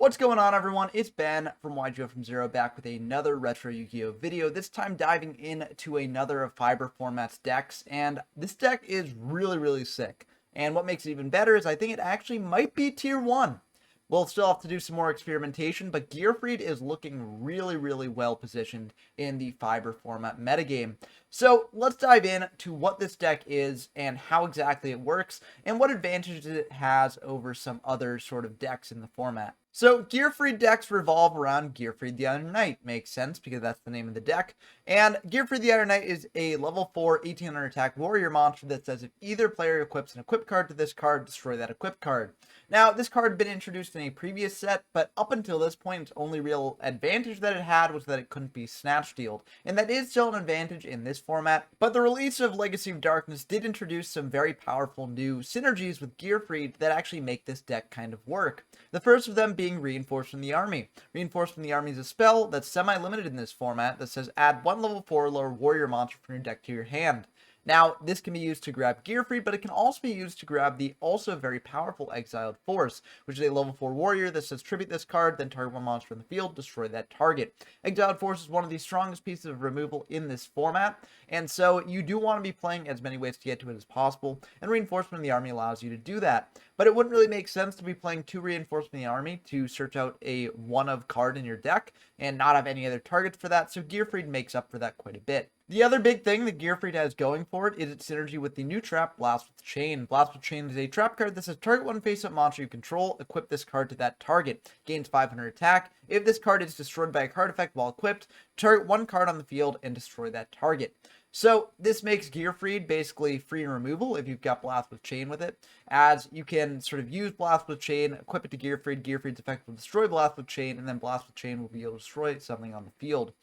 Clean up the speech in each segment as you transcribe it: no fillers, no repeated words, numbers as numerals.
What's going on, everyone? It's Ben from Yu-Gi-Oh from Zero, back with another retro Yu-Gi-Oh video, this time diving into another of Fiber Format's decks, and this deck is really sick. And what makes it even better is I think it actually might be tier 1. We'll still have to do some more experimentation, but Gearfried is looking really well positioned in the Fiber format metagame. So let's dive in to what this deck is and how exactly it works and what advantages it has over some other sort of decks in the format. So Gearfried decks revolve around Gearfried the Iron Knight. Makes sense because that's the name of the deck. And Gearfried the Iron Knight is a level 4 1800 attack warrior monster that says if either player equips an equip card to this card, destroy that equip card. Now, this card had been introduced in a previous set, but up until this point, its only real advantage that it had was that it couldn't be snatch stealed, and that is still an advantage in this format. But the release of Legacy of Darkness did introduce some very powerful new synergies with Gearfried that actually make this deck kind of work. The first of them being Reinforced from the Army. Reinforced from the Army is a spell that's semi-limited in this format that says add one level 4 or lower warrior monster from your deck to your hand. Now, this can be used to grab Gearfried, but it can also be used to grab the also very powerful Exiled Force, which is a level 4 warrior that says tribute this card, then target one monster in the field, destroy that target. Exiled Force is one of the strongest pieces of removal in this format, and so you do want to be playing as many ways to get to it as possible, and Reinforcement of the Army allows you to do that. But it wouldn't really make sense to be playing 2 Reinforcement of the Army to search out a 1-of card in your deck and not have any other targets for that, so Gearfried makes up for that quite a bit. The other big thing that Gearfried has going for it is its synergy with the new trap, Blast with Chain. Blast with Chain is a trap card that says target one face-up monster you control, equip this card to that target. Gains 500 attack. If this card is destroyed by a card effect while equipped, target one card on the field and destroy that target. So this makes Gearfried basically free and removal if you've got Blast with Chain with it, as you can sort of use Blast with Chain, equip it to Gearfried, Gearfried's effect will destroy Blast with Chain, and then Blast with Chain will be able to destroy something on the field.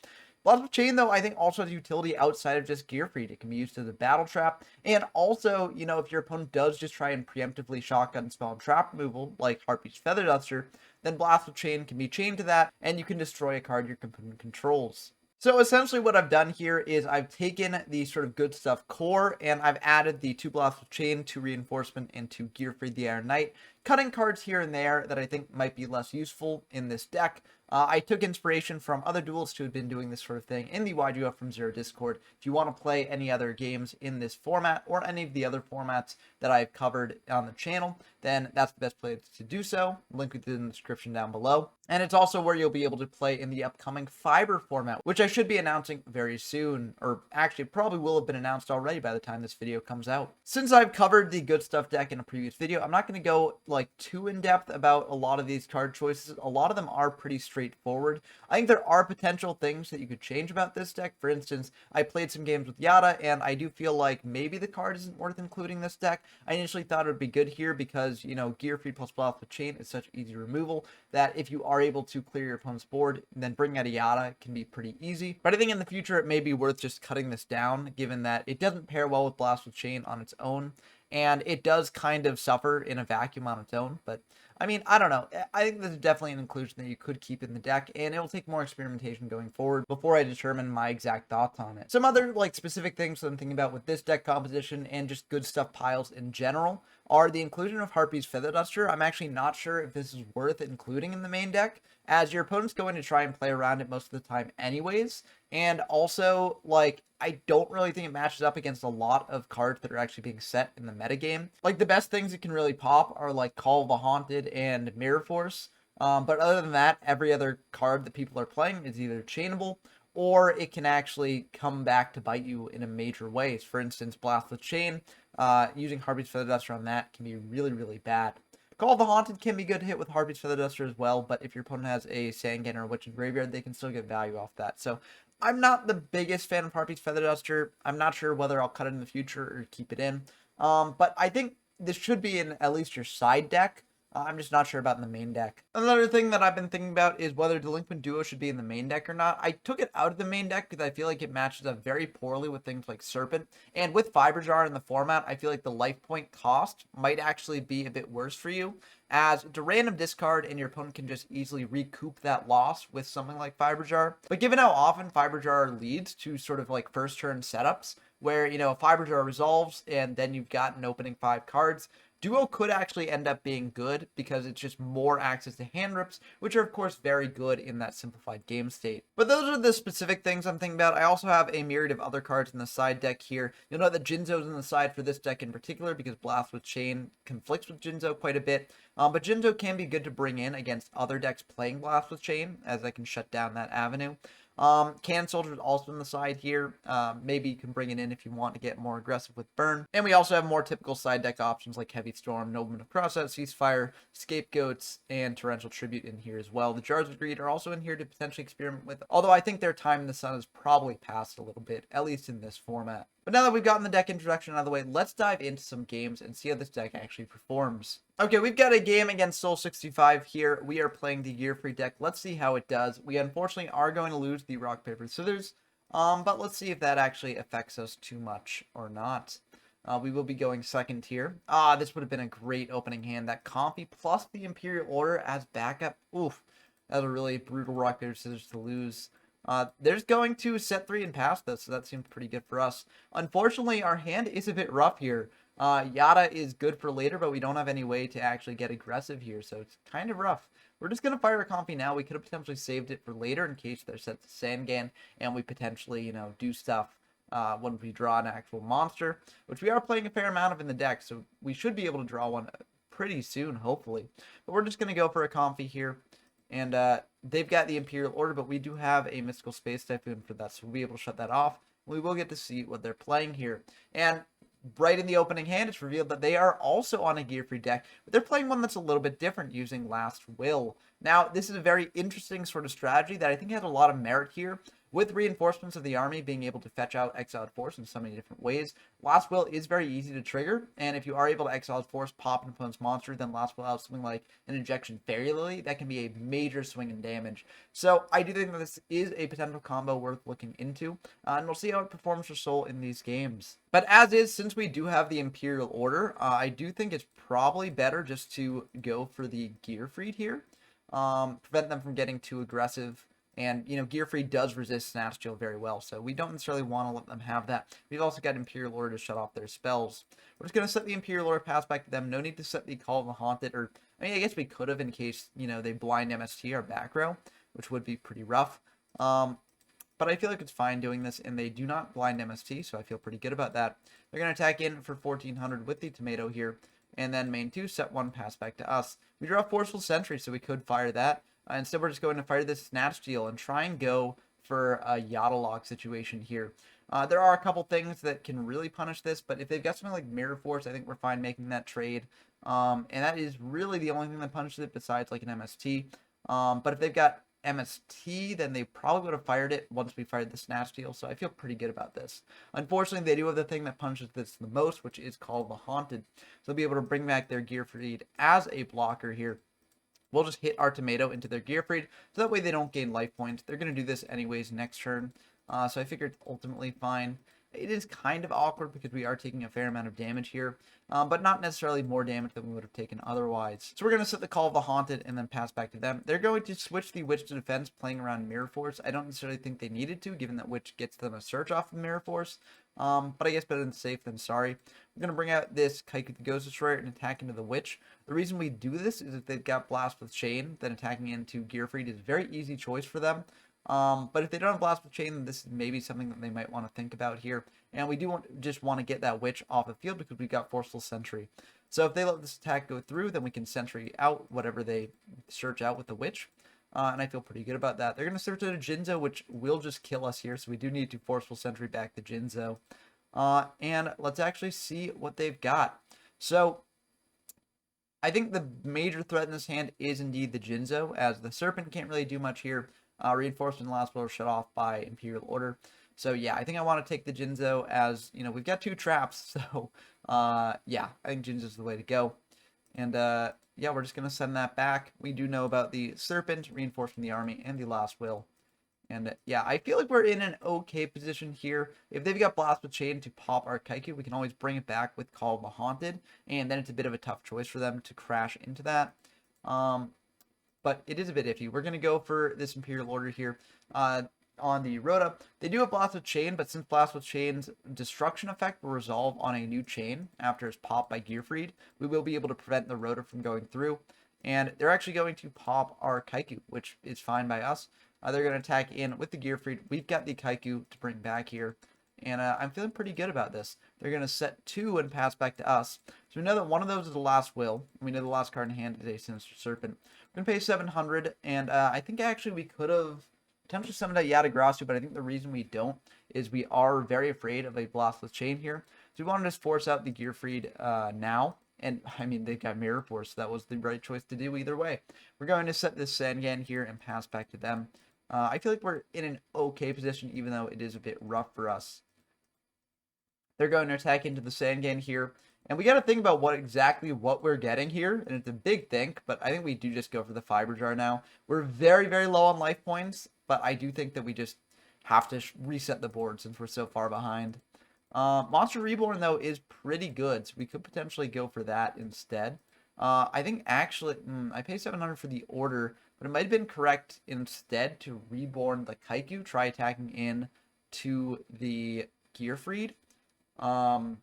Blast with Chain, though, I think also has utility outside of just Gearfried. It can be used as a battle trap, and also, you know, if your opponent does just try and preemptively shotgun spell and trap removal, like Heartbeat's Feather Duster, then Blast with Chain can be chained to that, and you can destroy a card your opponent controls. So essentially what I've done here is I've taken the sort of good stuff core, and I've added the 2 Blast with Chain, 2 Reinforcement, and 2 Gearfried the Iron Knight, cutting cards here and there that I think might be less useful in this deck. I took inspiration from other duelists who have been doing this sort of thing in the Yu-Gi-Oh from Zero Discord. If you want to play any other games in this format or any of the other formats that I've covered on the channel, then that's the best place to do so. Link is in the description down below. And it's also where you'll be able to play in the upcoming Fiber format, which I should be announcing very soon, or actually probably will have been announced already by the time this video comes out. Since I've covered the good stuff deck in a previous video, I'm not going to go like too in depth about a lot of these card choices. A lot of them are pretty straightforward. I think there are potential things that you could change about this deck. For instance, I played some games with Yata, and I do feel like maybe the card isn't worth including this deck. I initially thought it would be good here because, you know, Gearfried plus Blast with Chain is such easy removal that if you are able to clear your opponent's board, then bringing out a Yata can be pretty easy. But I think in the future it may be worth just cutting this down, given that it doesn't pair well with Blast with Chain on its own, and it does kind of suffer in a vacuum on its own. But I mean, I don't know. I think this is definitely an inclusion that you could keep in the deck, and it will take more experimentation going forward before I determine my exact thoughts on it. Some other like specific things that I'm thinking about with this deck composition and just good stuff piles in general are the inclusion of Heartbeat's Feather Duster. I'm actually not sure if this is worth including in the main deck, as your opponent's going to try and play around it most of the time anyways, and also, like, I don't really think it matches up against a lot of cards that are actually being set in the metagame. Like, the best things it can really pop are, like, Call of the Haunted and Mirror Force, but other than that, every other card that people are playing is either chainable, or it can actually come back to bite you in a major way. For instance, Blast with Chain, using Heartbeat's Feather Duster on that can be really bad. Call of the Haunted can be good to hit with Heartbeat's Feather Duster as well, but if your opponent has a Sangan or a Witch in Graveyard, they can still get value off that. So I'm not the biggest fan of Heartbeat's Feather Duster. I'm not sure whether I'll cut it in the future or keep it in. But I think this should be in at least your side deck. I'm just not sure about in the main deck. Another thing that I've been thinking about is whether Delinquent Duo should be in the main deck or not. I took it out of the main deck because I feel like it matches up very poorly with things like Serpent. And with Fiber Jar in the format, I feel like the life point cost might actually be a bit worse for you, as it's a random discard and your opponent can just easily recoup that loss with something like Fiber Jar. But given how often Fiber Jar leads to sort of like first turn setups, where, you know, Fiber Jar resolves and then you've got an opening 5 cards, Duo could actually end up being good because it's just more access to hand rips, which are of course very good in that simplified game state. But those are the specific things I'm thinking about. I also have a myriad of other cards in the side deck here. You'll note that Jinzo's in the side for this deck in particular because Blast with Chain conflicts with Jinzo quite a bit. But Jinzo can be good to bring in against other decks playing Blast with Chain, as I can shut down that avenue. Cannon Soldier's also on the side here. Maybe you can bring it in if you want to get more aggressive with Burn. And we also have more typical side deck options like Heavy Storm, Nobleman of Crossout, Ceasefire, Scapegoats, and Torrential Tribute in here as well. The Jars of Greed are also in here to potentially experiment with, although I think their time in the sun has probably passed a little bit, at least in this format. But now that we've gotten the deck introduction out of the way, let's dive into some games and see how this deck actually performs. Okay, we've got a game against Soul 65 here. We are playing the Gearfried deck. Let's see how it does. We unfortunately are going to lose the Rock, Paper, Scissors, but let's see if that actually affects us too much or not. We will be going second here. This would have been a great opening hand. That Comfy plus the Imperial Order as backup. Oof, that was a really brutal Rock, Paper, Scissors to lose. There's going to set 3 and pass this, so that seems pretty good for us. Unfortunately, our hand is a bit rough here. Yata is good for later, but we don't have any way to actually get aggressive here, so it's kind of rough. We're just going to fire a Comfy now. We could have potentially saved it for later in case they're set to Sangan, and we potentially, do stuff when we draw an actual monster, which we are playing a fair amount of in the deck, so we should be able to draw one pretty soon, hopefully. But we're just going to go for a Comfy here. And they've got the Imperial Order, but we do have a Mystical Space Typhoon for that, so we'll be able to shut that off. We will get to see what they're playing here. And right in the opening hand, it's revealed that they are also on a Gearfried deck, but they're playing one that's a little bit different using Last Will. Now, this is a very interesting sort of strategy that I think has a lot of merit here. With reinforcements of the army being able to fetch out Exiled Force in so many different ways, Last Will is very easy to trigger, and if you are able to Exiled Force pop an opponent's monster, then Last Will out something like an Injection Fairy Lily, that can be a major swing in damage. So I do think that this is a potential combo worth looking into, and we'll see how it performs for Soul in these games. But as is, since we do have the Imperial Order, I do think it's probably better just to go for the Gearfried here, prevent them from getting too aggressive. And, Gearfried does resist Snatch Steal very well, so we don't necessarily want to let them have that. We've also got Imperial Order to shut off their spells. We're just going to set the Imperial Order, pass back to them. No need to set the Call of the Haunted, or, I guess we could have in case, they blind MST our back row, which would be pretty rough. But I feel like it's fine doing this, and they do not blind MST, so I feel pretty good about that. They're going to attack in for 1400 with the Tomato here, and then main 2, set 1, pass back to us. We draw Forceful Sentry, so we could fire that. Instead, we're just going to fire this Snatch Steal and try and go for a Yata lock situation here. There are a couple things that can really punish this, but if they've got something like Mirror Force, I think we're fine making that trade. And that is really the only thing that punishes it besides like an MST. But if they've got MST, then they probably would have fired it once we fired the Snatch Steal, so I feel pretty good about this. Unfortunately, they do have the thing that punishes this the most, which is called the Haunted. So they'll be able to bring back their Gearfried as a blocker here. We'll just hit our Tomato into their Gearfried, so that way they don't gain life points. They're going to do this anyways next turn, so I figured ultimately fine. It is kind of awkward because we are taking a fair amount of damage here, but not necessarily more damage than we would have taken otherwise. So we're going to set the Call of the Haunted and then pass back to them. They're going to switch the Witch to Defense, playing around Mirror Force. I don't necessarily think they needed to, given that Witch gets them a search off of Mirror Force, but I guess better than safe than sorry. We're going to bring out this Kaiku the Ghost Destroyer and attack into the Witch. The reason we do this is if they've got Blast with Chain, then attacking into Gearfried is a very easy choice for them. But if they don't have Blast with Chain, then this is maybe something that they might want to think about here. And we do just want to get that Witch off the field because we've got Forceful Sentry. So if they let this attack go through, then we can Sentry out whatever they search out with the Witch. And I feel pretty good about that. They're going to search out a Jinzo, which will just kill us here. So we do need to Forceful Sentry back the Jinzo. And let's actually see what they've got. So I think the major threat in this hand is indeed the Jinzo, as the Serpent can't really do much here. Reinforcement and Last Will are shut off by Imperial Order. So yeah, I think I want to take the Jinzo as, we've got 2 traps. So yeah, I think Jinzo's the way to go. And yeah, we're just going to send that back. We do know about the Serpent, reinforcing the army, and the Last Will. And yeah, I feel like we're in an okay position here. If they've got Blast with Chain to pop our Kaiku, we can always bring it back with Call of the Haunted. And then it's a bit of a tough choice for them to crash into that. But it is a bit iffy. We're going to go for this Imperial Order here. on the Rhoda. They do have Blast with Chain, but since Blast with Chain's destruction effect will resolve on a new chain after it's popped by Gearfried, we will be able to prevent the Rhoda from going through. And they're actually going to pop our Kaiku, which is fine by us. They're going to attack in with the Gearfried. We've got the Kaiku to bring back here. And I'm feeling pretty good about this. They're going to set 2 and pass back to us. So we know that one of those is the last will. We know the last card in hand is a Sinister Serpent. We're going to pay 700. And I think actually we could have potentially summoned out Yata Garasu, but I think the reason we don't is we are very afraid of a Blast with Chain here. So we want to just force out the Gearfried now. And, I mean, they got Mirror Force, so that was the right choice to do either way. We're going to set this Sangan here and pass back to them. I feel like we're in an okay position, even though it is a bit rough for us. They're going to attack into the Sangan here. And we got to think about what we're getting here. And it's a big think, but I think we do just go for the Fiber Jar now. We're very, very low on life points, but I do think that we just have to reset the board since we're so far behind. Monster Reborn, though, is pretty good, so we could potentially go for that instead. I think actually, I pay 700 for the order, but it might have been correct instead to reborn the Kaiku, try attacking in to the Gearfried. And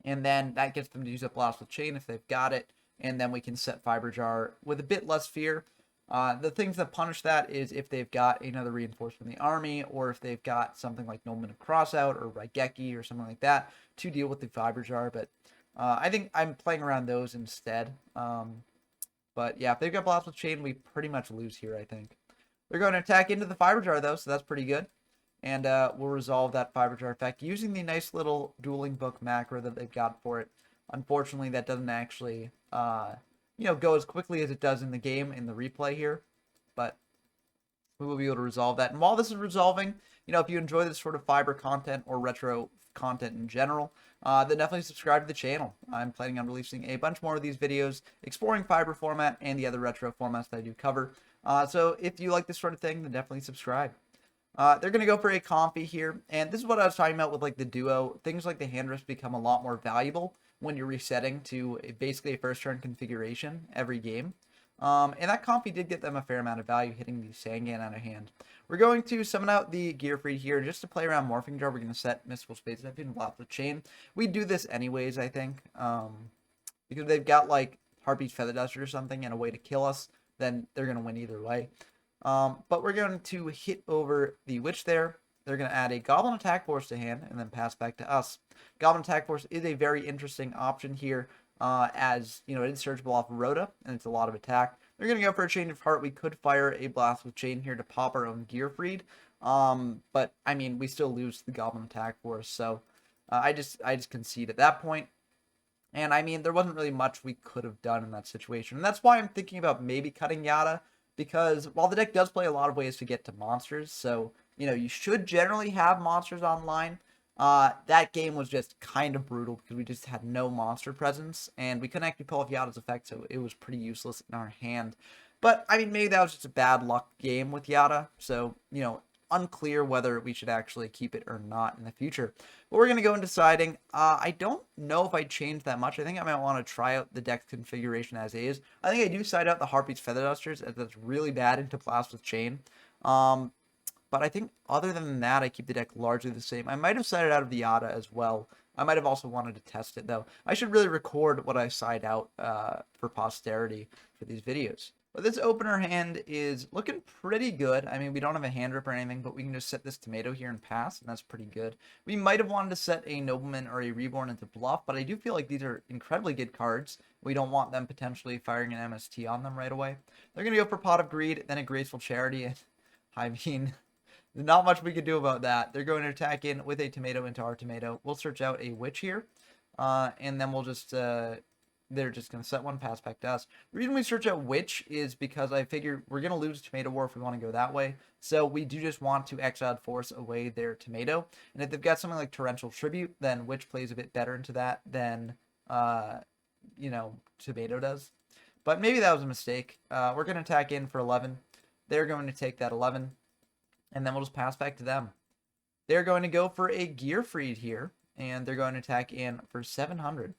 then that gets them to use up Blast with Chain if they've got it, and then we can set Fiber Jar with a bit less fear. The things that punish that is if they've got another reinforcement in the army, or if they've got something like Nobleman of Crossout or Raigeki or something like that to deal with the Fiber Jar. But I think I'm playing around those instead. But yeah, if they've got Blast with Chain, we pretty much lose here, I think. They're going to attack into the Fiber Jar, though, so that's pretty good. And we'll resolve that Fiber Jar effect using the nice little Dueling Book macro that they've got for it. Unfortunately, that doesn't actually, go as quickly as it does in the game, in the replay here. But we will be able to resolve that. And while this is resolving, if you enjoy this sort of fiber content or retro content in general, then definitely subscribe to the channel. I'm planning on releasing a bunch more of these videos exploring fiber format and the other retro formats that I do cover. So if you like this sort of thing, then definitely subscribe. They're going to go for a Comfy here, and this is what I was talking about with like the duo. Things like the hand risk become a lot more valuable when you're resetting to basically a first turn configuration every game. And that Comfy did get them a fair amount of value, hitting the Sangan out of hand. We're going to summon out the Gearfried here just to play around Morphing Jar. We're going to set Mystical Space Neptune and Blast with Chain. We do this anyways, I think, because they've got like Harpy's Feather Duster or something and a way to kill us. Then they're going to win either way. But we're going to hit over the Witch there. They're going to add a Goblin Attack Force to hand and then pass back to us. Goblin Attack Force is a very interesting option here, as, it is searchable off of Rhoda, and it's a lot of attack. They're going to go for a Change of Heart. We could fire a Blast with Chain here to pop our own Gearfried, but, I mean, we still lose the Goblin Attack Force, so I just concede at that point. And, I mean, there wasn't really much we could have done in that situation, and that's why I'm thinking about maybe cutting Yata. Because while the deck does play a lot of ways to get to monsters, so, you should generally have monsters online, that game was just kind of brutal because we just had no monster presence, and we couldn't actually pull off Yata's effect, so it was pretty useless in our hand. But, I mean, maybe that was just a bad luck game with Yata, so, unclear whether we should actually keep it or not in the future. But we're going to go in deciding. I don't know if I changed that much. I think I might want to try out the deck configuration as is. I think I do side out the Harpy's Feather Dusters, as that's really bad into Blast with Chain. But I think other than that, I keep the deck largely the same. I might have sided out of the Yata as well. I might have also wanted to test it, though. I should really record what I side out for posterity for these videos. But this opener hand is looking pretty good. I mean, we don't have a hand rip or anything, but we can just set this tomato here and pass, and that's pretty good. We might have wanted to set a Nobleman or a Reborn into bluff, but I do feel like these are incredibly good cards. We don't want them potentially firing an MST on them right away. They're going to go for Pot of Greed, then a Graceful Charity. I mean, not much we could do about that. They're going to attack in with a tomato into our tomato. We'll search out a Witch here, and then we'll just... they're just going to set one, pass back to us. The reason we search out Witch is because I figure we're going to lose Tomato War if we want to go that way. So we do just want to exile force away their Tomato. And if they've got something like Torrential Tribute, then Witch plays a bit better into that than, Tomato does. But maybe that was a mistake. We're going to attack in for 11. They're going to take that 11. And then we'll just pass back to them. They're going to go for a Gearfried here. And they're going to attack in for 700.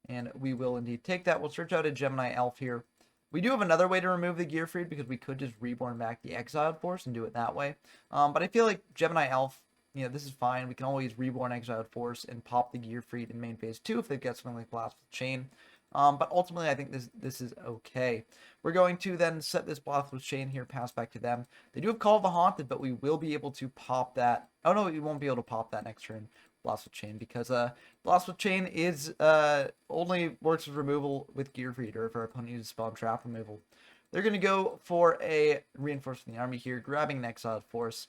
And we will indeed take that. We'll search out a Gemini Elf here. We do have another way to remove the Gearfried because we could just reborn back the Exiled Force and do it that way. But I feel like Gemini Elf, this is fine. We can always reborn Exiled Force and pop the Gearfried in main phase 2 if they've got something like Blast with Chain. But ultimately, I think this is okay. We're going to then set this Blast with Chain here, pass back to them. They do have Call of the Haunted, but we will be able to pop that. Oh no, we won't be able to pop that next turn. Blast with Chain, because Blast with Chain is only works with removal with Gearfried, or if our opponent uses spell and trap removal. They're going to go for a reinforce from the army here, grabbing an Exiled Force,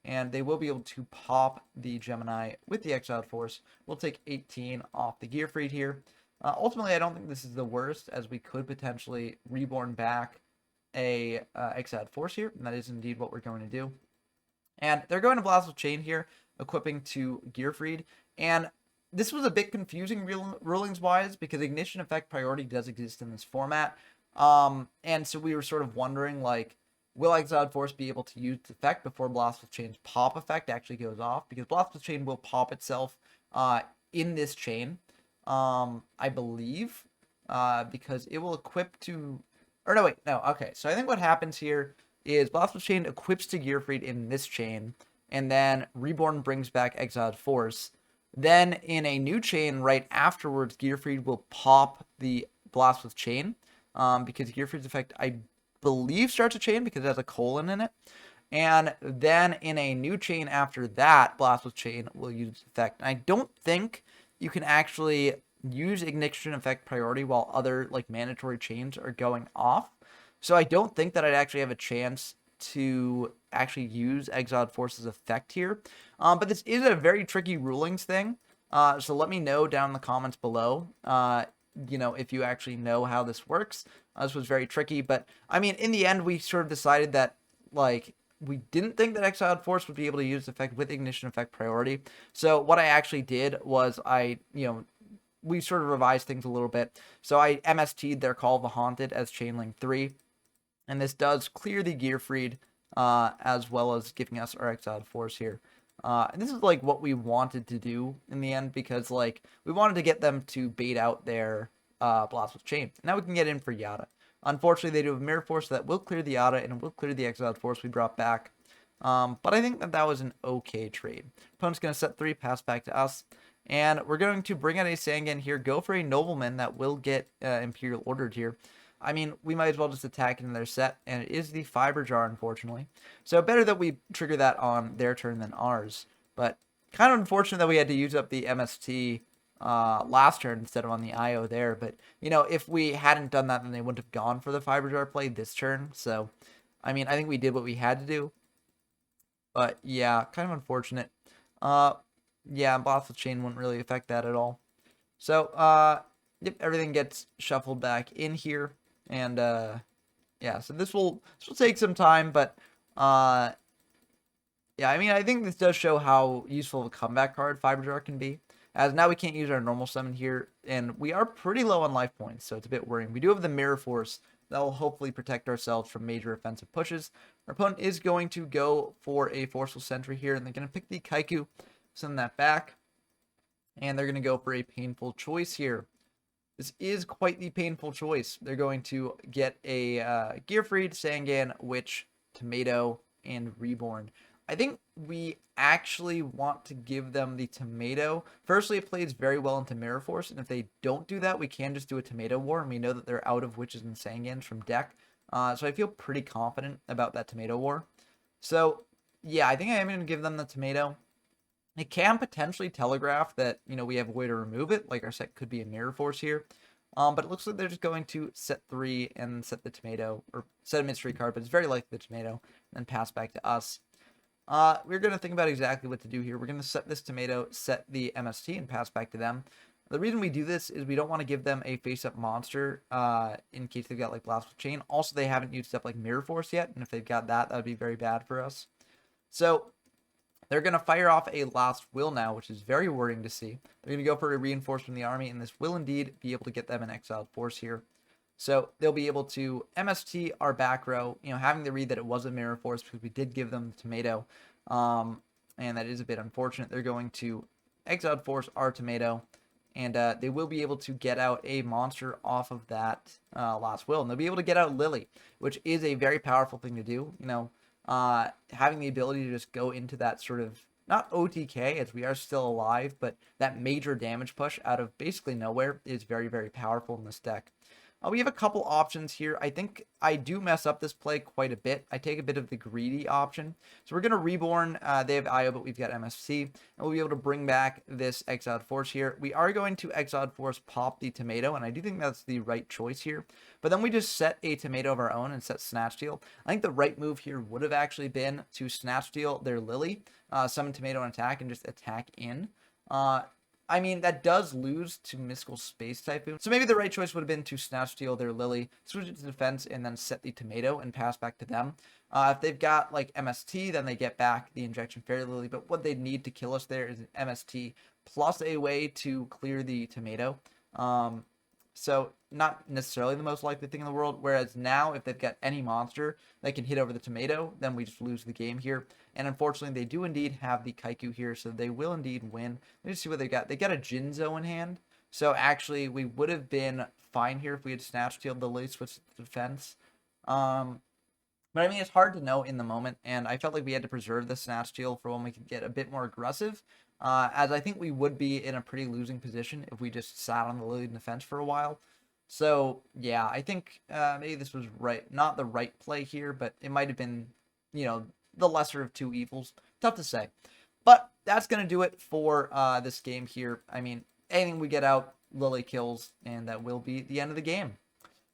and they will be able to pop the Gemini with the Exiled Force. We'll take 18 off the Gearfried here. Ultimately, I don't think this is the worst, as we could potentially reborn back a Exiled Force here, and that is indeed what we're going to do. And they're going to Blast with Chain here, equipping to Gearfried. And this was a bit confusing rulings-wise, because Ignition Effect priority does exist in this format. And so we were sort of wondering, like, will Exiled Force be able to use the effect before Blast with Chain's pop effect actually goes off? Because Blast with Chain will pop itself in this chain, I believe, because it will equip to... Or no, wait, no, okay. So I think what happens here is Blast with Chain equips to Gearfried in this chain, and then Reborn brings back Exiled Force. Then in a new chain right afterwards, Gearfried will pop the Blast with Chain, because Gearfried's effect, I believe, starts a chain because it has a colon in it. And then in a new chain after that, Blast with Chain will use its effect. And I don't think you can actually use Ignition Effect priority while other like mandatory chains are going off. So I don't think that I'd actually have a chance to actually use Exiled Force's effect here. But this is a very tricky rulings thing. So let me know down in the comments below, if you actually know how this works. This was very tricky. But, I mean, in the end, we sort of decided that, like, we didn't think that Exiled Force would be able to use the effect with Ignition Effect priority. So what I actually did was we sort of revised things a little bit. So I MST'd their Call of the Haunted as Chainlink 3. And this does clear the Gearfried, as well as giving us our Exiled Force here. And this is like what we wanted to do in the end, because like we wanted to get them to bait out their Blast with Chain. Now we can get in for Yata. Unfortunately, they do have Mirror Force, so that will clear the Yata and will clear the Exiled Force we brought back. But I think that was an okay trade. Opponent's going to set 3, pass back to us. And we're going to bring out a Sangan here, go for a Nobleman that will get Imperial ordered here. I mean, we might as well just attack in their set, and it is the Fiber Jar, unfortunately. So better that we trigger that on their turn than ours. But kind of unfortunate that we had to use up the MST last turn instead of on the IO there. But, if we hadn't done that, then they wouldn't have gone for the Fiber Jar play this turn. So, I mean, I think we did what we had to do. But, yeah, kind of unfortunate. Yeah, Blast with Chain wouldn't really affect that at all. So, yep, everything gets shuffled back in here. And, yeah, so this will take some time, but, yeah, I mean, I think this does show how useful of a comeback card Fiber Jar can be, as now we can't use our normal summon here, and we are pretty low on life points, so it's a bit worrying. We do have the Mirror Force that will hopefully protect ourselves from major offensive pushes. Our opponent is going to go for a Forceful Sentry here, and they're going to pick the Kaiku, send that back, and they're going to go for a painful choice here. This is quite the painful choice. They're going to get a Gearfried, Sangan, Witch, Tomato, and Reborn. I think we actually want to give them the Tomato. Firstly, it plays very well into Mirror Force, and if they don't do that, we can just do a Tomato War, and we know that they're out of Witches and Sangans from deck. So I feel pretty confident about that Tomato War. So, yeah, I think I am going to give them the Tomato. It can potentially telegraph that, we have a way to remove it, like our set could be a Mirror Force here. But it looks like they're just going to set 3 and set the Tomato, or set a mystery card, but it's very likely the Tomato, and then pass back to us. We're going to think about exactly what to do here. We're going to set this Tomato, set the MST, and pass back to them. The reason we do this is we don't want to give them a face-up monster in case they've got, like, Blast with Chain. Also, they haven't used up, like, Mirror Force yet, and if they've got that, that would be very bad for us. So they're going to fire off a Last Will now, which is very worrying to see. They're going to go for a reinforce from the army, and this will indeed be able to get them an Exiled Force here. So they'll be able to MST our back row, having the read that it was a Mirror Force because we did give them the Tomato. And that is a bit unfortunate. They're going to Exiled Force our Tomato, And they will be able to get out a monster off of that last will. And they'll be able to get out Lily, which is a very powerful thing to do. You know, having the ability to just go into that sort of, not OTK as we are still alive, but that major damage push out of basically nowhere is very, very powerful in this deck. We have a couple options here. I think I do mess up this play quite a bit. I take a bit of the greedy option. So we're going to Reborn. They have IO, but we've got MSC. And we'll be able to bring back this Exiled Force here. We are going to Exiled Force pop the Tomato, and I do think that's the right choice here. But then we just set a Tomato of our own and set Snatch Steal. I think the right move here would have actually been to Snatch Steal their Lily, summon Tomato and attack, and just attack in. I mean, that does lose to Mystical Space Typhoon. So maybe the right choice would have been to Snatch Steal their Lily, switch it to defense, and then set the Tomato and pass back to them. If they've got, like, MST, then they get back the Injection Fairy Lily. But what they need to kill us there is an MST plus a way to clear the Tomato. So not necessarily the most likely thing in the world. Whereas now, if they've got any monster that can hit over the Tomato, then we just lose the game here. And unfortunately, they do indeed have the Kaiku here, so they will indeed win. Let me see what they got. They got a Jinzo in hand. So actually, we would have been fine here if we had Snatch Stealed the Lily, switched to defense. But I mean, it's hard to know in the moment, and I felt like we had to preserve the Snatch Steal for when we could get a bit more aggressive, as I think we would be in a pretty losing position if we just sat on the Lily in defense for a while. So, yeah, I think maybe this was not the right play here, but it might have been, you know, the lesser of two evils. Tough to say. But that's going to do it for this game here. I mean, anything we get out, Lily kills, and that will be the end of the game.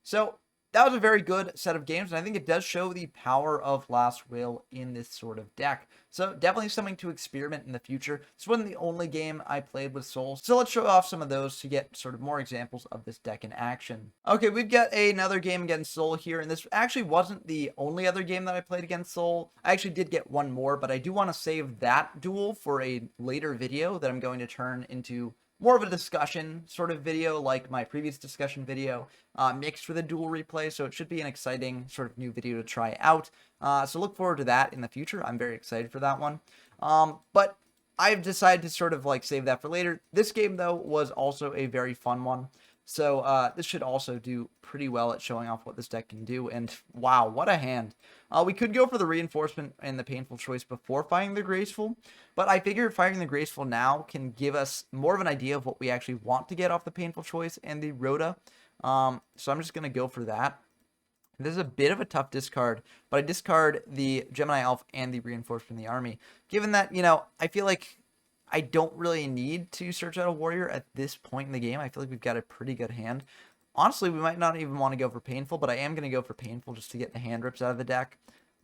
So that was a very good set of games, and I think it does show the power of Last Will in this sort of deck. So definitely something to experiment in the future. This wasn't the only game I played with Souls, so let's show off some of those to get sort of more examples of this deck in action. Okay, we've got another game against Soul here, and this actually wasn't the only other game that I played against Soul. I actually did get one more, but I do want to save that duel for a later video that I'm going to turn into more of a discussion sort of video, like my previous discussion video, mixed with a dual replay. So it should be an exciting sort of new video to try out. So look forward to that in the future. I'm very excited for that one. But I've decided to sort of like save that for later. This game, though, was also a very fun one. So this should also do pretty well at showing off what this deck can do. And wow, what a hand. We could go for the Reinforcement and the Painful choice before firing the Graceful, but I figure firing the Graceful now can give us more of an idea of what we actually want to get off the Painful choice and the Rhoda. So I'm just going to go for that. This is a bit of a tough discard, but I discard the Gemini Elf and the Reinforcement in the army. Given that, you know, I feel like I don't really need to search out a warrior at this point in the game. I feel like we've got a pretty good hand. Honestly, we might not even want to go for Painful, but I am going to go for Painful just to get the hand rips out of the deck.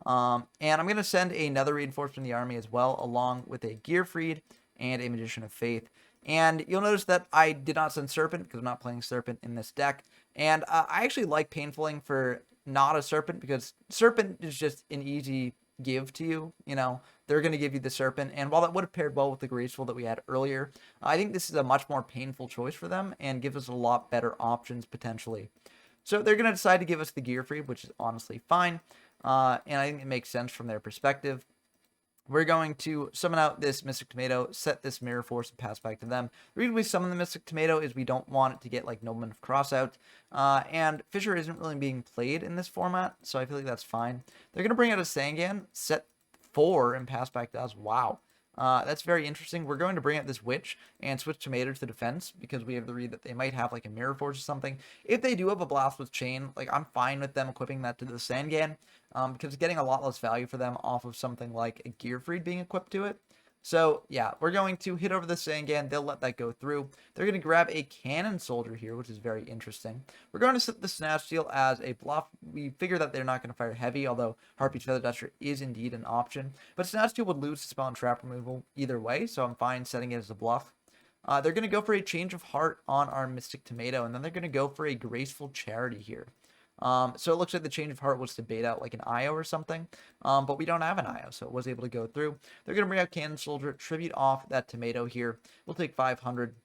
And I'm going to send another Reinforcement in the army as well, along with a Gearfried and a Magician of Faith. And you'll notice that I did not send Serpent because I'm not playing Serpent in this deck. And I actually like Painfuling for not a Serpent because Serpent is just an easy give to you. You know, they're going to give you the Serpent, and while that would have paired well with the Graceful that we had earlier, I think this is a much more painful choice for them and gives us a lot better options potentially. So they're going to decide to give us the Gearfried, which is honestly fine, and I think it makes sense from their perspective. We're going to summon out this Mystic Tomato, set this Mirror Force, and pass back to them. The reason we summon the Mystic Tomato is we don't want it to get, like, Nobleman of Crossout. And Fissure isn't really being played in this format, so I feel like that's fine. They're going to bring out a Sangan, set 4, and pass back to us. Wow. That's very interesting. We're going to bring out this Witch and switch Tomato to defense because we have the read that they might have, like, a Mirror Force or something. If they do have a Blast with Chain, like, I'm fine with them equipping that to the Sangan. Because it's getting a lot less value for them off of something like a Gearfried being equipped to it. So, yeah, we're going to hit over the Sangan. They'll let that go through. They're going to grab a Cannon Soldier here, which is very interesting. We're going to set the Snatch Steal as a bluff. We figure that they're not going to fire heavy, although Harpy's Feather Duster is indeed an option. But Snatch Steal would lose to spell and trap removal either way, so I'm fine setting it as a bluff. They're going to go for a Change of Heart on our Mystic Tomato, and then they're going to go for a Graceful Charity here. So it looks like the Change of Heart was to bait out like an IO or something, but we don't have an IO, so it was able to go through. They're going to bring out Cannon Soldier, tribute off that Tomato here. We'll take 500,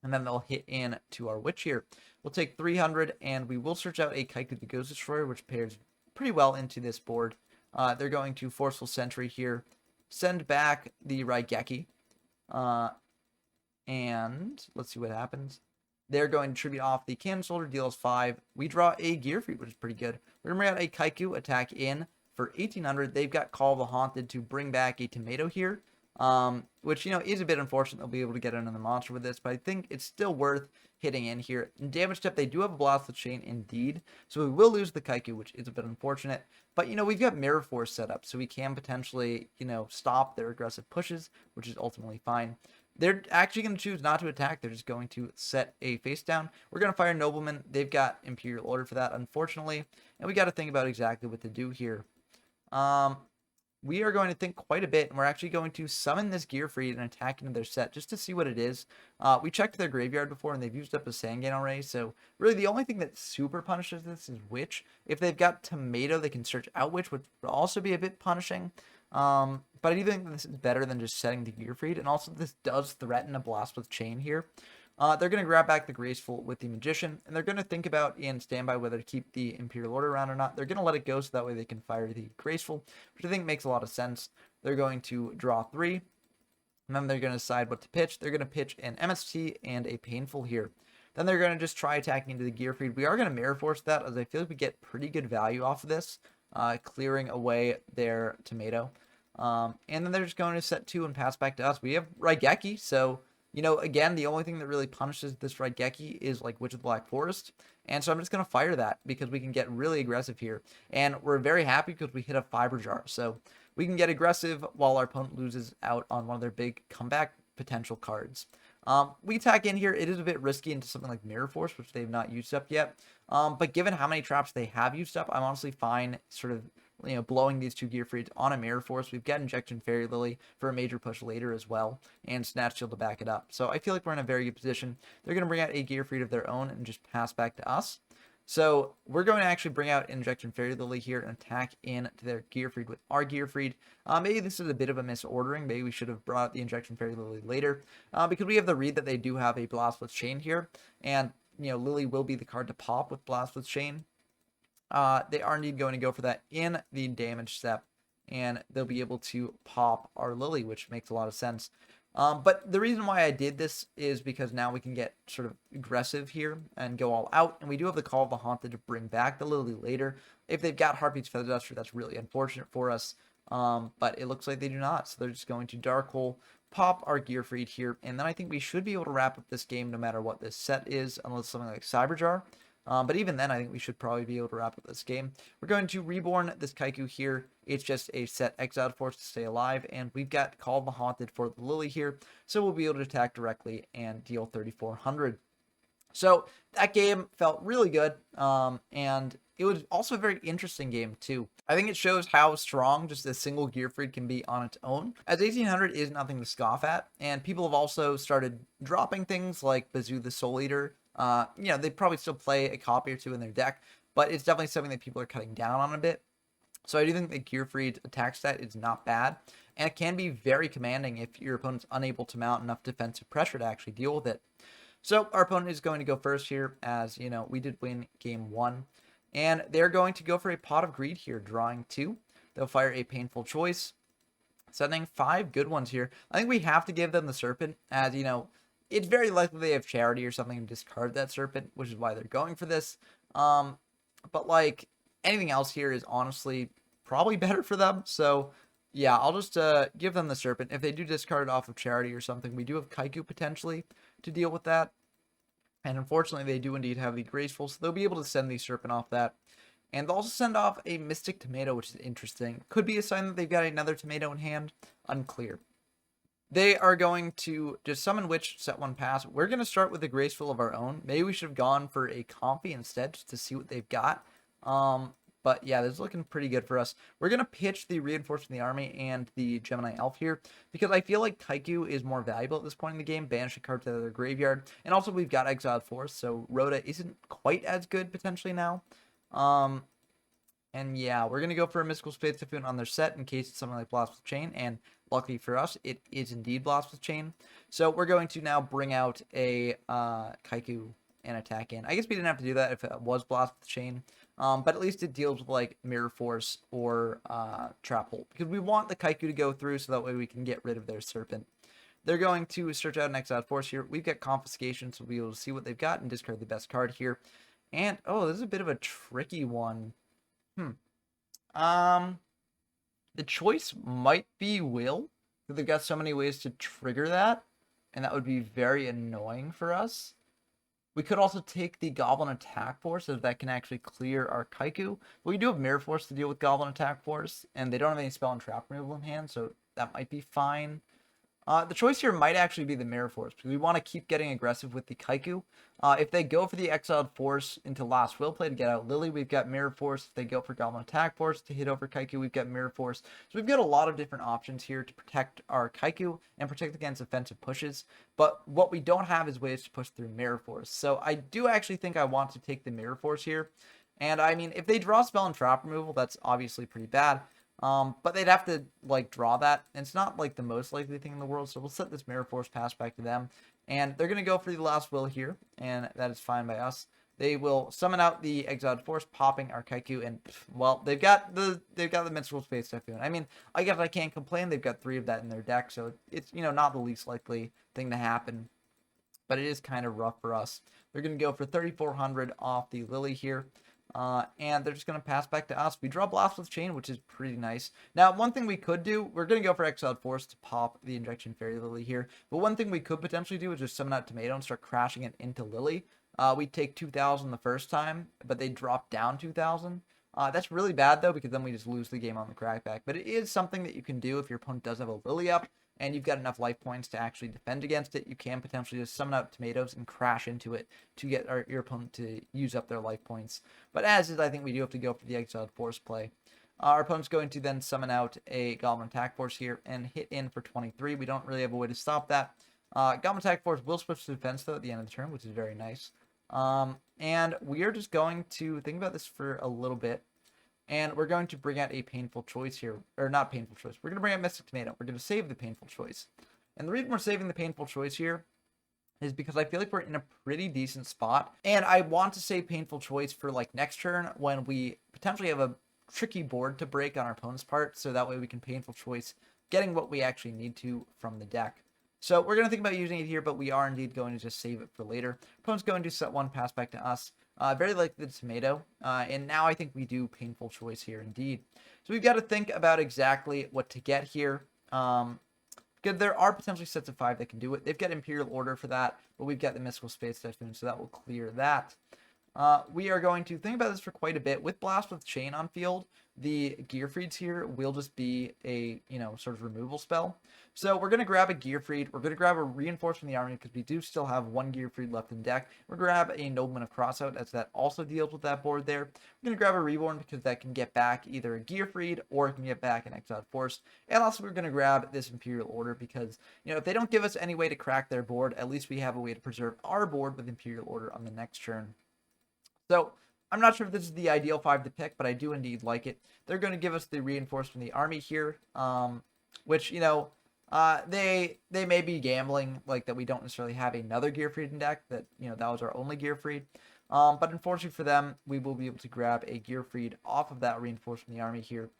and then they'll hit in to our Witch here. We'll take 300, and we will search out a Kaiku the Ghost Destroyer, which pairs pretty well into this board. They're going to Forceful Sentry here, send back the Raigeki, And let's see what happens. They're going to tribute off the Cannon Soldier, deals 5. We draw a Gearfried, which is pretty good. We're going to bring out a Kaiku, attack in for 1800. They've got Call of the Haunted to bring back a tomato here, which, is a bit unfortunate. They'll be able to get another monster with this, but I think it's still worth hitting in here. In damage step, they do have a Blast with Chain indeed, so we will lose the Kaiku, which is a bit unfortunate. But, we've got Mirror Force set up, so we can potentially, stop their aggressive pushes, which is ultimately fine. They're actually going to choose not to attack. They're just going to set a face down. We're going to fire Nobleman. They've got Imperial Order for that, unfortunately. And we got to think about exactly what to do here. We are going to think quite a bit, and we're actually going to summon this Gearfried and attack into their set just to see what it is. We checked their graveyard before, and they've used up a Sangan already, so really the only thing that super punishes this is Witch. If they've got Tomato, they can search out Witch, which would also be a bit punishing. But I do think this is better than just setting the Gearfried, and also this does threaten a Blast with Chain here. They're going to grab back the Graceful with the Magician, and they're going to think about in standby whether to keep the Imperial Order around or not. They're going to let it go so that way they can fire the Graceful, which I think makes a lot of sense. They're going to draw 3, and then they're going to decide what to pitch. They're going to pitch an MST and a Painful here. Then they're going to just try attacking into the Gearfried. We are going to Mirror Force that, as I feel like we get pretty good value off of this, clearing away their Tomato. And then they're just going to set 2 and pass back to us. We have Raigeki, so again, the only thing that really punishes this Raigeki is like Witch of the Black Forest. And so I'm just going to fire that because we can get really aggressive here. And we're very happy because we hit a Fiber Jar. So we can get aggressive while our opponent loses out on one of their big comeback potential cards. We attack in here. It is a bit risky into something like Mirror Force, which they've not used up yet. But given how many traps they have used up, I'm honestly fine sort of blowing these 2 Gearfrieds on a Mirror Force. We've got Injection Fairy Lily for a major push later as well, and Snatch Shield to back it up. So I feel like we're in a very good position. They're going to bring out a Gearfried of their own and just pass back to us. So we're going to actually bring out Injection Fairy Lily here and attack into their Gearfried with our Gearfried. Maybe this is a bit of a misordering. Maybe we should have brought out the Injection Fairy Lily later, because we have the read that they do have a Blast with Chain here, and Lily will be the card to pop with Blast with Chain. They are indeed going to go for that in the damage step, and they'll be able to pop our Lily, which makes a lot of sense. But the reason why I did this is because now we can get sort of aggressive here and go all out, and we do have the Call of the Haunted to bring back the Lily later. If they've got Harpy's Feather Duster, that's really unfortunate for us, but it looks like they do not, so they're just going to Dark Hole, pop our Gearfried here, and then I think we should be able to wrap up this game no matter what this set is, unless something like Cyberjar. But even then, I think we should probably be able to wrap up this game. We're going to Reborn this Kaiku here. It's just a set exiled force to stay alive, and we've got Call of the Haunted for the Lily here, so we'll be able to attack directly and deal 3,400. So that game felt really good, and it was also a very interesting game too. I think it shows how strong just a single Gearfried can be on its own, as 1800 is nothing to scoff at, and people have also started dropping things like Bazoo the Soul Eater. They probably still play a copy or 2 in their deck, but it's definitely something that people are cutting down on a bit. So I do think the Gearfried attack stat is not bad, and it can be very commanding if your opponent's unable to mount enough defensive pressure to actually deal with it. So our opponent is going to go first here, as we did win game 1, and they're going to go for a Pot of Greed here, drawing 2. They'll fire a Painful Choice, sending 5 good ones here. I think we have to give them the Serpent, as it's very likely they have Charity or something and discard that Serpent, which is why they're going for this. But like anything else here is honestly probably better for them. So yeah, I'll just give them the Serpent. If they do discard it off of Charity or something, we do have Kaiku potentially to deal with that. And unfortunately, they do indeed have the Graceful, so they'll be able to send the Serpent off that. And they'll also send off a Mystic Tomato, which is interesting. Could be a sign that they've got another Tomato in hand. Unclear. They are going to just summon Witch, set 1 pass. We're going to start with a Graceful of our own. Maybe we should have gone for a Comfy instead just to see what they've got. But yeah, this is looking pretty good for us. We're going to pitch the Reinforcement of the Army and the Gemini Elf here, because I feel like Kaiku is more valuable at this point in the game. Banish a card to their graveyard. And also we've got Exiled Force, so Rhoda isn't quite as good potentially now. And yeah, we're going to go for a Mystical Space Typhoon on their set in case it's something like Blast with Chain, and luckily for us, it is indeed Blast with Chain. So we're going to now bring out a Kaiku and attack in. I guess we didn't have to do that if it was Blast with Chain, but at least it deals with like Mirror Force or Trap Hole, because we want the Kaiku to go through so that way we can get rid of their Serpent. they're going to search out an exiled force here. We've got confiscation, so we'll be able to see what they've got and discard the best card here. And, oh, this is a bit of a tricky one. The choice might be will. They've got so many ways to trigger that, and that would be very annoying for us. We could also take the Goblin Attack Force, as that can actually clear our Kaiku. But we do have Mirror Force to deal with Goblin Attack Force, and they don't have any spell and trap removal in hand, so that might be fine. The choice here might actually be the Mirror Force, because we want to keep getting aggressive with the Kaiku. If they go for the Exiled Force into Last Will Play to get out Lily, we've got Mirror Force. If they go for Goblin Attack Force to hit over Kaiku, we've got Mirror Force. So we've got a lot of different options here to protect our Kaiku and protect against offensive pushes. But what we don't have is ways to push through Mirror Force. So I do actually think I want to take the Mirror Force here. And I mean, if they draw spell and trap removal, that's obviously pretty bad. But they'd have to, like, draw that. And it's not, like, the most likely thing in the world. So we'll set this Mirror Force pass back to them. And they're going to go for the Last Will here. And that is fine by us. They will summon out the Exiled Force, popping our Kaiku. And, well, they've got the Minstrel Space Typhoon. I mean, I guess I can't complain. They've got 3 of that in their deck. So it's, you know, not the least likely thing to happen. But it is kind of rough for us. They're going to go for 3,400 off the Lily here. And they're just going to pass back to us. We draw Blast with Chain, which is pretty nice. Now, one thing we could do, we're going to go for Exiled Force to pop the Injection Fairy Lily here. But one thing we could potentially do is just summon out Tomato and start crashing it into Lily. We take 2,000 the first time, but they drop down 2,000. That's really bad, though, because then we just lose the game on the crackback. But it is something that you can do if your opponent does have a Lily up, and you've got enough life points to actually defend against it. You can potentially just summon out Tomatoes and crash into it to get your opponent to use up their life points. But as is, I think we do have to go for the Exiled Force play. Our opponent's going to then summon out a Goblin Attack Force here and hit in for 23. We don't really have a way to stop that. Goblin Attack Force will switch to defense, though, at the end of the turn, which is very nice. And we are just going to think about this for a little bit. And we're going to bring out a painful choice here. Or not painful choice. We're going to bring out Mystic Tomato. We're going to save the painful choice. And the reason we're saving the painful choice here is because I feel like we're in a pretty decent spot. And I want to save painful choice for, like, next turn when we potentially have a tricky board to break on our opponent's part. So that way we can painful choice getting what we actually need to from the deck. So we're going to think about using it here, but we are indeed going to just save it for later. Opponent's going to set 1, pass back to us. Very likely the Tomato. And now I think we do painful choice here indeed. So we've got to think about exactly what to get here. Because there are potentially sets of 5 that can do it. They've got Imperial Order for that, but we've got the Mystical Space Typhoon, so that will clear that. We are going to think about this for quite a bit. With Blast with Chain on field, the Gearfrieds here will just be a, you know, sort of removal spell. So we're going to grab a Gearfried. We're going to grab a Reinforce from the army because we do still have 1 Gearfried left in deck. We're going to grab a Nobleman of Crossout as that also deals with that board there. We're going to grab a Reborn because that can get back either a Gearfried or it can get back an Exiled Force. And also we're going to grab this Imperial Order because, you know, if they don't give us any way to crack their board, at least we have a way to preserve our board with Imperial Order on the next turn. So I'm not sure if this is the ideal 5 to pick, but I do indeed like it. They're going to give us the Reinforce from the army here, which, you know, they may be gambling like that we don't necessarily have another Gearfried in deck, that, you know, that was our only Gearfried. But unfortunately for them, we will be able to grab a Gearfried off of that Reinforce from the army here,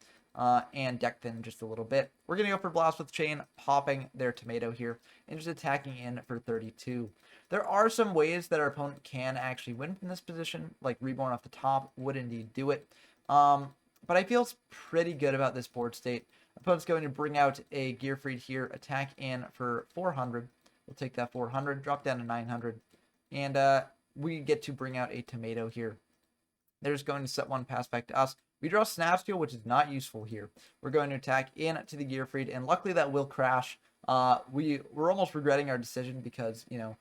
and deck thin just a little bit. We're going to go for Blast with Chain, popping their Tomato here, and just attacking in for 32. There are some ways that our opponent can actually win from this position, like Reborn off the top would indeed do it. But I feel pretty good about this board state. Opponent's going to bring out a Gearfried here, attack in for 400. We'll take that 400, drop down to 900. And we get to bring out a Tomato here. They're just going to set 1, pass back to us. We draw Snap Steel, which is not useful here. We're going to attack in to the Gearfried, and luckily that will crash. We're almost regretting our decision because, you know,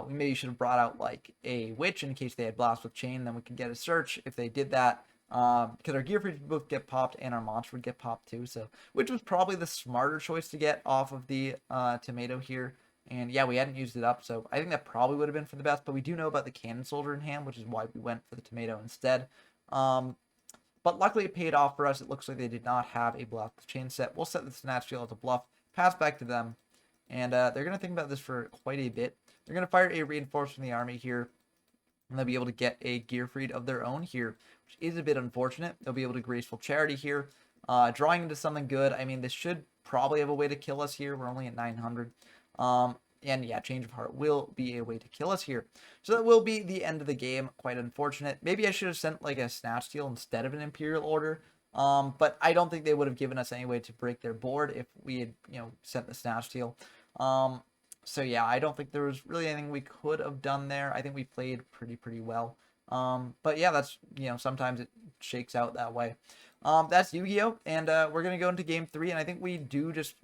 we maybe should have brought out like a Witch in case they had Blast with Chain. Then we could get a search if they did that. Because our Gearfried would both get popped and our monster would get popped too. So, which was probably the smarter choice to get off of the Tomato here. And yeah, we hadn't used it up, so I think that probably would have been for the best. But we do know about the Cannon Soldier in hand, which is why we went for the Tomato instead. But luckily it paid off for us. It looks like they did not have a Blast with Chain set. We'll set the Snatch Steel as a bluff, pass back to them. And they're going to think about this for quite a bit. They're going to fire a Reinforce from the army here. And they'll be able to get a Gearfried of their own here, which is a bit unfortunate. They'll be able to Graceful Charity here. Drawing into something good. I mean, this should probably have a way to kill us here. We're only at 900. And yeah, Change of Heart will be a way to kill us here. So that will be the end of the game. Quite unfortunate. Maybe I should have sent like a Snatch Steal instead of an Imperial Order. But I don't think they would have given us any way to break their board if we had, sent the Snatch Steal. So yeah, I don't think there was really anything we could have done there. I think we played pretty well. But yeah, that's, sometimes it shakes out that way. That's Yu-Gi-Oh! And we're going to go into game 3, and I think we do just,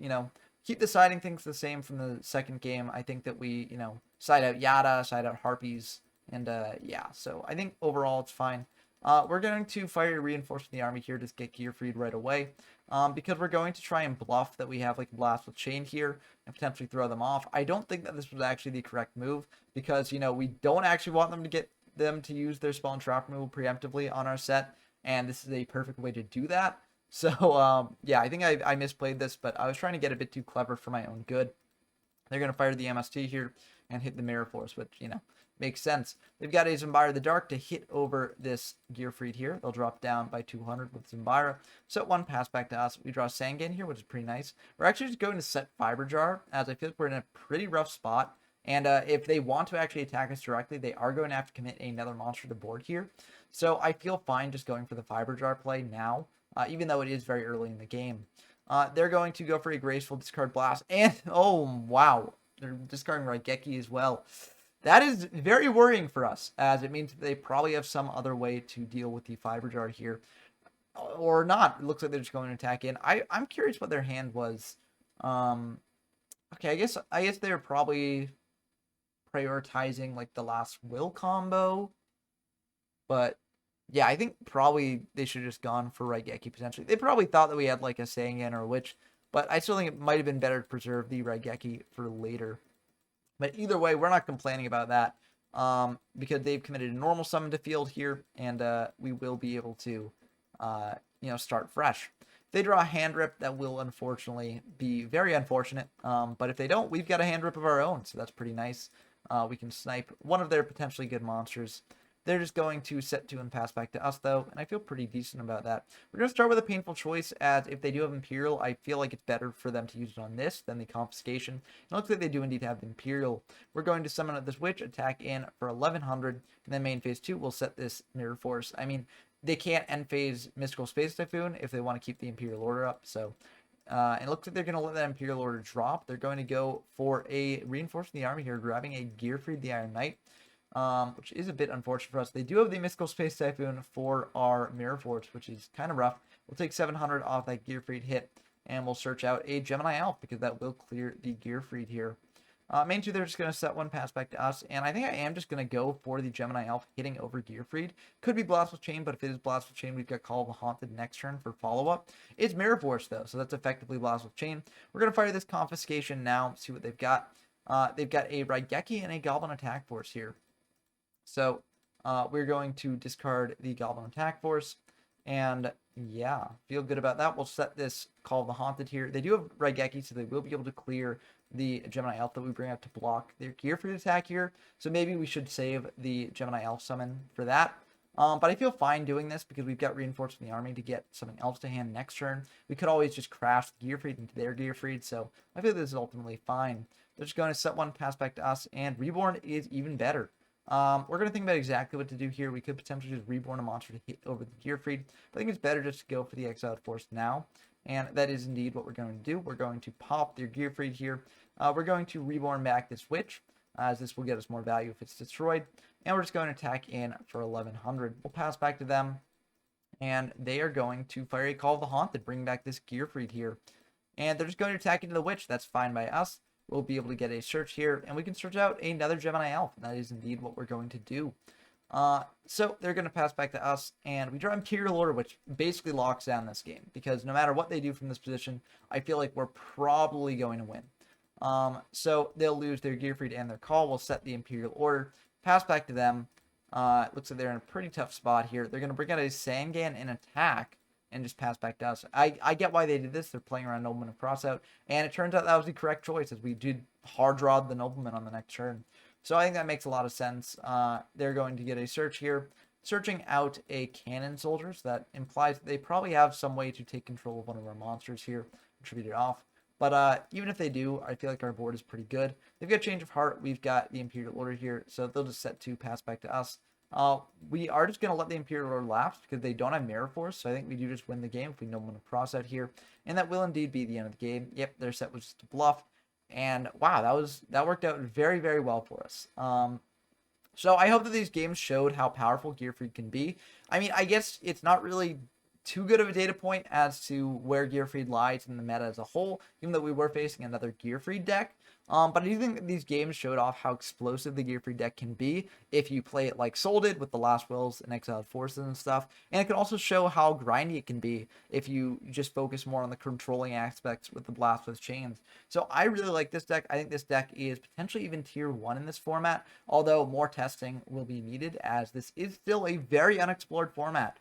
keep deciding things the same from the second game. I think that we, side out Yata, side out Harpies, and yeah, so I think overall it's fine. We're going to fire reinforcement the army here to get Gearfried right away, because we're going to try and bluff that we have like Blast with Chain here and potentially throw them off. I don't think that this was actually the correct move because, we don't actually want them to get them to use their spell and trap removal preemptively on our set, and this is a perfect way to do that. So, yeah, I think I misplayed this, but I was trying to get a bit too clever for my own good. They're going to fire the MST here and hit the Mirror Force, which, makes sense. They've got a Zumbira the Dark to hit over this Gearfried here. They'll drop down by 200 with Zumbira. Set one, pass back to us. We draw Sangan here, which is pretty nice. We're actually just going to set Fiber Jar, as I feel like we're in a pretty rough spot. And if they want to actually attack us directly, they are going to have to commit another monster to board here. So I feel fine just going for the Fiber Jar play now. Even though it is very early in the game. They're going to go for a graceful discard Blast, and oh wow, they're discarding Raigeki as well. That is very worrying for us, as it means they probably have some other way to deal with the Fiber Jar here, or not. It looks like they're just going to attack in. I'm curious what their hand was. Okay, I guess they're probably prioritizing like the last will combo, but yeah, I think probably they should have just gone for Raigeki potentially. They probably thought that we had like a Sangan or a Witch, but I still think it might have been better to preserve the Raigeki for later. But either way, we're not complaining about that because they've committed a normal summon to field here, and we will be able to, start fresh. If they draw a hand rip, that will unfortunately be very unfortunate. But if they don't, we've got a hand rip of our own, so that's pretty nice. We can snipe one of their potentially good monsters. They're just going to set 2 and pass back to us, though, and I feel pretty decent about that. We're going to start with a painful choice, as if they do have Imperial, I feel like it's better for them to use it on this than the Confiscation. It looks like they do indeed have the Imperial. We're going to summon this Witch, attack in for 1100, and then main phase 2, we'll set this Mirror Force. I mean, they can't end phase Mystical Space Typhoon if they want to keep the Imperial Order up, so... and it looks like they're going to let that Imperial Order drop. They're going to go for a reinforcement of the army here, grabbing a Gearfried the Iron Knight. Which is a bit unfortunate for us. They do have the Mystical Space Typhoon for our Mirror Force, which is kind of rough. We'll take 700 off that Gearfried hit, and we'll search out a Gemini Elf, because that will clear the Gearfried here. Main 2, they're just going to set 1, pass back to us, and I think I am just going to go for the Gemini Elf hitting over Gearfried. Could be Blast with Chain, but if it is Blast with Chain, we've got Call of the Haunted next turn for follow-up. It's Mirror Force, though, so that's effectively Blast with Chain. We're going to fire this Confiscation now, see what they've got. They've got a Raigeki and a Goblin Attack Force here. So we're going to discard the Goblin Attack Force, and yeah, feel good about that. We'll set this Call of the Haunted here. They do have Raigeki, so they will be able to clear the Gemini Elf that we bring out to block their Gearfried attack here. So maybe we should save the Gemini Elf summon for that. But I feel fine doing this because we've got Reinforced in the army to get something else to hand next turn. We could always just crash the Gearfried into their Gearfried, so I feel this is ultimately fine. They're just going to set 1, pass back to us, and Reborn is even better. We're going to think about exactly what to do here. We could potentially just reborn a monster to hit over the Gearfried. But I think it's better just to go for the Exiled Force now. And that is indeed what we're going to do. We're going to pop their Gearfried here. We're going to reborn back this Witch, as this will get us more value if it's destroyed. And we're just going to attack in for 1100. We'll pass back to them. And they are going to fire a Call of the Haunted, bring back this Gearfried here. And they're just going to attack into the Witch. That's fine by us. We'll be able to get a search here, and we can search out another Gemini Elf, and that is indeed what we're going to do. So they're going to pass back to us, and we draw Imperial Order, which basically locks down this game, because no matter what they do from this position, I feel like we're probably going to win. So they'll lose their Gearfried and their Call. We'll set the Imperial Order, pass back to them. It looks like they're in a pretty tough spot here. They're going to bring out a Sangan in attack, and just pass back to us. I get why they did this. They're playing around Nobleman and Crossout, and it turns out that was the correct choice, as we did hard draw the Nobleman on the next turn. So I think that makes a lot of sense. They're going to get a search here, searching out a Cannon Soldier, so that implies that they probably have some way to take control of one of our monsters here, contribute it off. But even if they do, I feel like our board is pretty good. They've got Change of Heart. We've got the Imperial Order here, so they'll just set 2, pass back to us. We are just going to let the Imperial Order lapse because they don't have Mirror Force, so I think we do just win the game if we know when to cross out here. And that will indeed be the end of the game. Yep, their set was just a bluff. And wow, that worked out very, very well for us. So I hope that these games showed how powerful Gearfried can be. I mean, I guess it's not really too good of a data point as to where Gearfried lies in the meta as a whole, even though we were facing another Gearfried deck. But I do think that these games showed off how explosive the Gearfried deck can be if you play it like Soul did with the Last Wills and Exiled Forces and stuff. And it can also show how grindy it can be if you just focus more on the controlling aspects with the Blast with Chains. So I really like this deck. I think this deck is potentially even tier 1 in this format, although more testing will be needed as this is still a very unexplored format.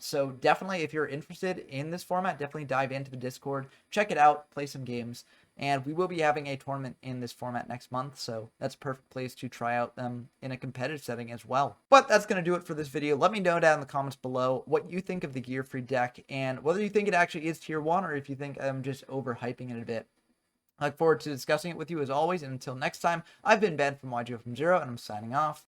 So definitely, if you're interested in this format, definitely dive into the Discord, check it out, play some games, and we will be having a tournament in this format next month, so that's a perfect place to try out them in a competitive setting as well. But that's going to do it for this video. Let me know down in the comments below what you think of the Gearfried deck, and whether you think it actually is tier 1, or if you think I'm just overhyping it a bit. I look forward to discussing it with you as always, and until next time, I've been Ben from Yu-Gi-Oh from Zero, and I'm signing off.